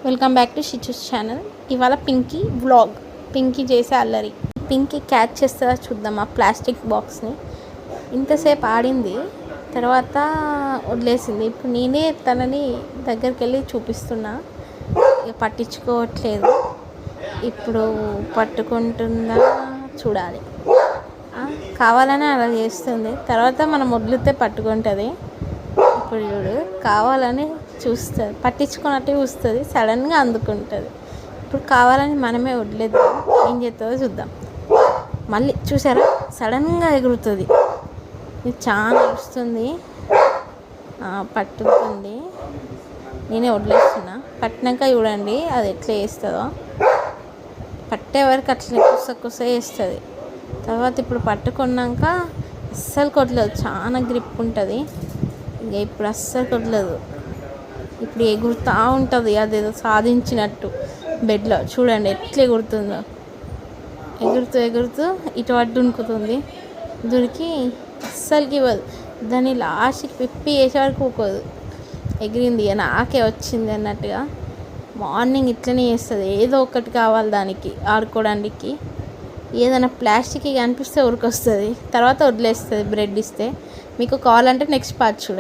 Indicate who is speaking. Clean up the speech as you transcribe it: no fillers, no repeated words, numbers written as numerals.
Speaker 1: Welcome back to షిచూస్ channel. ఇవాళ Pinky vlog. Pinky చేసే అల్లరి. పింకీ క్యాచ్ చేస్తుందా చూద్దాం ఆ ప్లాస్టిక్ బాక్స్ని. ఇంతసేపు ఆడింది, తర్వాత వదిలేసింది. ఇప్పుడు నేనే తనని దగ్గరికి వెళ్ళి చూపిస్తున్నా, పట్టించుకోవట్లేదు. ఇప్పుడు పట్టుకుంటుందా చూడాలి. కావాలని అలా చేస్తుంది, తర్వాత మనం వదిలితే పట్టుకుంటుంది. ఇప్పుడు చూడు, కావాలని చూస్తుంది, పట్టించుకున్నట్టు చూస్తుంది, సడన్గా అందుకుంటుంది. ఇప్పుడు కావాలని మనమే వదిలేద్దాం, ఏం చేస్తుందో చూద్దాం. మళ్ళీ చూసారా, సడన్గా ఎగురుతుంది. ఇది చాలా వస్తుంది, పట్టుతుంది. నేనే వదిలేస్తున్నా. పట్టినాక చూడండి అది ఎట్లా వేస్తుందో. పట్టే వరకు అట్లా కుస వేస్తుంది. తర్వాత ఇప్పుడు పట్టుకున్నాక అస్సలు కొట్టలేదు, చాలా గ్రిప్ ఉంటుంది. ఇంకా ఇప్పుడు అస్సలు కొట్టలేదు. ఇప్పుడు ఎగురుతూ ఉంటుంది, అదేదో సాధించినట్టు. బెడ్లో చూడండి ఎట్లా ఎగురుతుందో. ఎగురుతూ ఇటు అడ్డు ఉనుకుతుంది. దొరికి అస్సలకి ఇవ్వదు. దాన్ని లాస్ట్కి పిప్పి వేసే వరకు ఊకోదు. ఎగిరింది, నాకే వచ్చింది అన్నట్టుగా. మార్నింగ్ ఇట్లనే చేస్తుంది. ఏదో ఒకటి కావాలి దానికి ఆడుకోవడానికి. ఏదైనా ప్లాస్టిక్ కనిపిస్తే ఉరికొస్తుంది, తర్వాత వదిలేస్తుంది బ్రెడ్ ఇస్తే. మీకు కావాలంటే నెక్స్ట్ పార్ట్ చూడండి.